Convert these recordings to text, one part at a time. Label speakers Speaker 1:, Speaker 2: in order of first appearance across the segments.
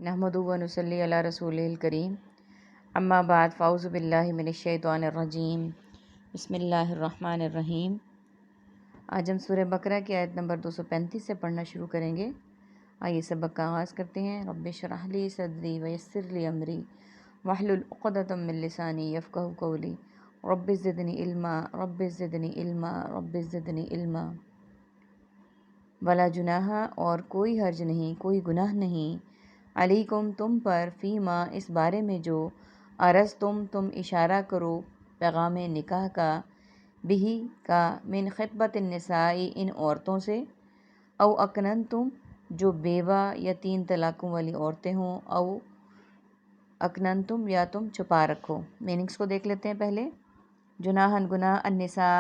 Speaker 1: नहमदु व नुसल्ली अला रसूलिल करीम अम्मा बाद फ़ाउज़ु बिल्लाहि मिनश्शैतानिर रजीम बिस्मिल्लाहिर्रहमानिर्रहीम। आज हम सूरह बकरा की आयत नंबर 235 से पढ़ना शुरू करेंगे। आइए सबक का आगाज़ करते हैं। रब्बि इश्रह ली सदरी व यस्सिर ली अमरी वहलुल उक़दतम मिन लिसानी यफ़क़हू क़ौली रब्बि ज़िदनी इल्मा रब्बि ज़िदनी इल्मा रब्बि ज़िदनी इल्मा। वला जुनाहा, और कोई हर्ज नहीं, कोई गुनाह नहीं, अलैकुम तुम पर, फ़ीमा इस बारे में जो, अरज़ तुम इशारा करो पैगाम निकाह का, बिही का, मिन ख़ितबत निसाई इन औरतों से, औ अकनन तुम जो बेवा या 3 तलाक़ों वाली औरतें हों, औ अकनन तुम या तुम छुपा रखो। मीनिंग्स को देख लेते हैं पहले। जुनाहन गुनाह, अन्निसा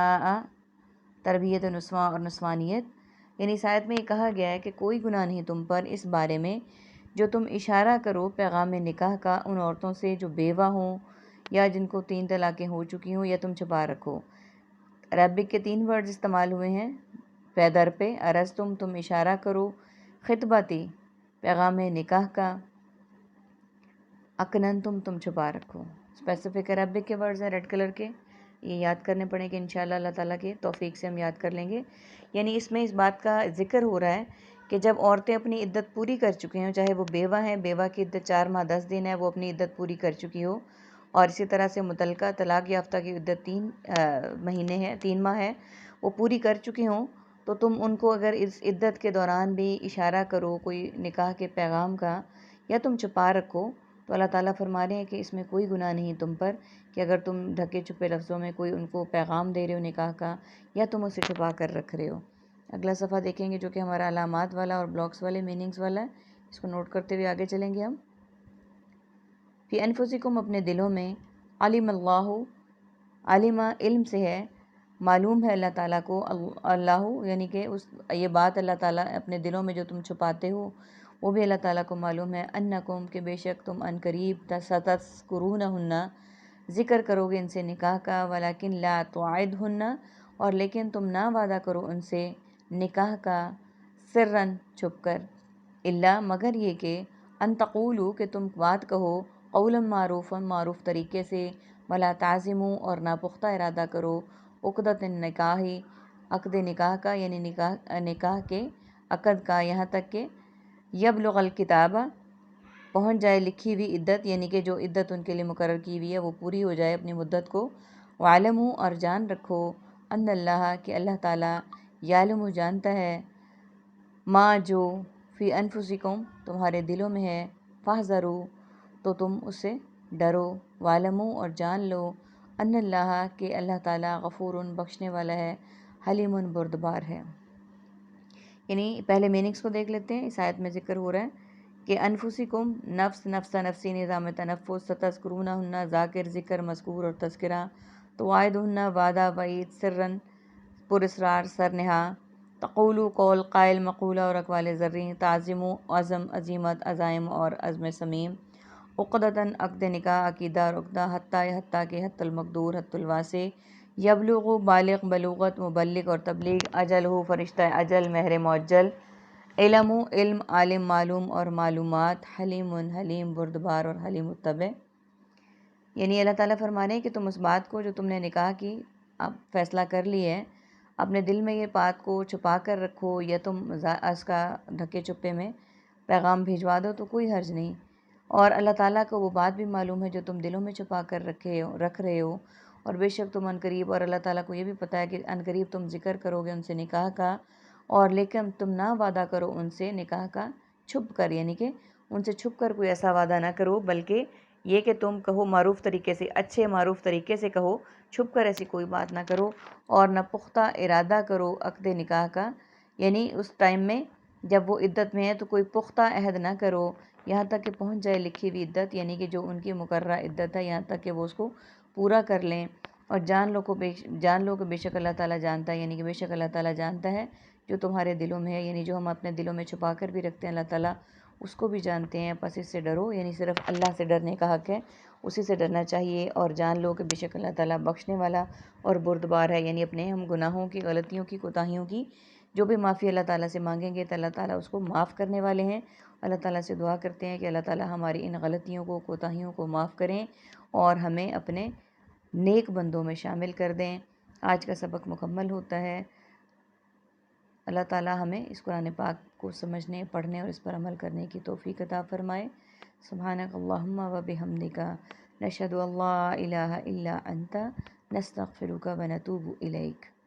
Speaker 1: तरबियत नुस्वा और नस्वानियत। यानी इस आयत में ये कहा गया है कि कोई गुनाह नहीं तुम पर इस बारे में जो तुम इशारा करो पैगाम निकाह का उन औरतों से जो बेवा हों या जिनको 3 तलाक़ें हो चुकी हों, या तुम छुपा रखो। अरबिक के 3 वर्ड्स इस्तेमाल हुए हैं पैदर पे। अरज़ तुम इशारा करो, ख़ितबती पैगाम निकाह का, अकनन तुम छुपा रखो। स्पेसिफिक अरबिक के वर्ड्स हैं रेड कलर के, ये याद करने पड़ेंगे इंशाअल्लाह अल्लाह ताला के तौफीक से हम याद कर लेंगे। यानी इसमें इस बात का ज़िक्र हो रहा है कि जब औरतें अपनी इद्दत पूरी कर चुकी हों, चाहे वो बेवा हैं, बेवा की इद्दत 4 माह 10 दिन है, वो अपनी इद्दत पूरी कर चुकी हो, और इसी तरह से मुतलका तलाक याफ्ता की इद्दत 3 महीने है, 3 माह है, वो पूरी कर चुकी हों, तो तुम उनको अगर इस इद्दत के दौरान भी इशारा करो कोई निकाह के पैगाम का, या तुम छुपा रखो, तो अल्लाह ताला फरमा रहे हैं कि इसमें कोई गुनाह नहीं तुम पर कि अगर तुम ढके छुपे लफ्ज़ों में कोई उनको पैगाम दे रहे हो निकाह का, या तुम उसे छुपा कर रख रहे हो। अगला सफ़ा देखेंगे जो कि हमारा अलामात वाला और ब्लॉक्स वाले मीनिंग्स वाला है। इसको नोट करते हुए आगे चलेंगे हम। फ़ी अनफुसिकुम अपने दिलों में, अलिम अल्लाहु अलिमा इल्म से है, मालूम है अल्लाह ताला को, अल्लाहु यानी कि उस ये बात अल्लाह ताला अपने दिलों में जो तुम छुपाते हो वो भी अल्लाह ताला को मालूम है। अन्नकुम के बेशक तुम अनकरीब तसतस्कुरूनहुन्ना ज़िक्र करोगे इनसे निकाह का, वलाकिन ला तुआइदहुन्ना और लेकिन तुम ना वादा करो उनसे निकाह का, सिर्रन छुप कर, इल्ला मगर ये कि अन तक़ूलू कि तुम बात कहो, क़ौलन मारूफ़न मारूफ़ तरीके से, वला ताज़िमू और ना पुख्ता इरादा करो, उक़दत निकाही अक़द निकाह का, यानी निकाह के अक़द का, यहाँ तक कि यबलुग़ल किताबा पहुँच जाए लिखी हुई इद्दत, यानी कि जो इद्दत उनके लिए मुकर्रर की हुई है वो पूरी हो जाए अपनी मुद्दत को। वालमू और जान रखो, अन्नल्लाह कि अल्लाह ताला, यालमू जानता है, माँ जो फ़ी अनफुसिकुम तुम्हारे दिलों में है, फ़हज़रू तो तुम उससे डरो, वालमू और जान लो, अन्नल्लाह कि अल्लाह ताला गफ़ूरुन बख्शने वाला है, हलीमुन बुर्दबार है। यानी पहले मीनिंग्स को देख लेते हैं। इस आयत में ज़िक्र हो रहा है कि अनफुसिकुम नफ्स, नफ्सा नफ्सी, निज़ाम तनफ़ुस, तज़कुरूनहुन्ना ज़ाकिर ज़िक्र मज़कूर और तज़किरा, तुआइदुन्ना वादा वईद, सिर्रन पुरस्रार सरनेहा, तक़ूलू कौल क़ाइल मक़ूला और अक़वाल ज़र्री, ताज़िमु अज़म अज़ीमत अज़ाइम और अज़्म समीम, उक़दतन अक़द निकाह अक़ीदा और उक़दा, हत्ता के हत्तुल मक़दूर हत्तुल वासे, यबलुग़ु बालिग़ बलूग़त मुबल्लिग़ और तबलीग, अजलहु फ़रिश्ता अजल महर मुअज्जल, इल्मु इल्म आलिम मालूम और मालूमात, हलीमुन हलीम बुर्दबार और हलीम मुत्तबे। यानी अल्लाह ताला फरमा रहे हैं कि तुम उस बात को जो तुमने निकाह की अब फ़ैसला कर ली है, अपने दिल में ये बात को छुपा कर रखो, या तुम उसका ढके छुपे में पैगाम भिजवा दो तो कोई हर्ज नहीं। और अल्लाह ताला को वो बात भी मालूम है जो तुम दिलों में छुपा कर रख रहे हो, और बेशक तुम अनकरीब, और अल्लाह ताला को ये भी पता है कि अनकरीब तुम ज़िक्र करोगे उनसे निकाह का, और लेकिन तुम ना वादा करो उनसे निकाह का छुप कर, यानी कि उनसे छुप कर कोई ऐसा वादा ना करो, बल्कि ये कि तुम कहो मारूफ़ तरीके से, अच्छे मारूफ़ तरीके से कहो, छुप कर ऐसी कोई बात ना करो, और न पुख्ता इरादा करो अक़द निकाह का, यानी उस टाइम में जब वो इद्दत में है तो कोई पुख्ता अहद ना करो, यहाँ तक कि पहुँच जाए लिखी हुई इद्दत, यानी कि जो उनकी मुकर्ररा इद्दत है यहाँ तक कि वो उसको पूरा कर लें। और जान लो कि बेशक अल्लाह ताला जानता है, यानी कि बेशक अल्लाह ताला जानता है जो तुम्हारे दिलों में है, यानी जो हम अपने दिलों में छुपा कर भी रखते हैं अल्लाह ताला उसको भी जानते हैं। बस इससे डरो, यानी सिर्फ अल्लाह से डरने का हक़ है, उसी से डरना चाहिए। और जान लो कि बेशक अल्लाह ताला बख्शने वाला और बुर्दबार है, यानी अपने हम गुनाहों की, गलतियों की, कोताहियों की जो भी माफ़ी अल्लाह ताला से मांगेंगे तो अल्लाह ताला उसको माफ़ करने वाले हैं, اللہ تعالیٰ سے دعا کرتے ہیں کہ اللہ تعالیٰ ہماری ان غلطیوں کو، کوتاہیوں کو معاف کریں اور ہمیں اپنے نیک بندوں میں شامل کر دیں۔ آج کا سبق مکمل ہوتا ہے۔ اللہ تعالیٰ ہمیں اس قرآن پاک کو سمجھنے، پڑھنے اور اس پر عمل کرنے کی توفیق عطا فرمائے۔ سبحانک اللہم و بحمدک، نشہد ان لا الہ الا انت، نستغفرک و نتوب الیک۔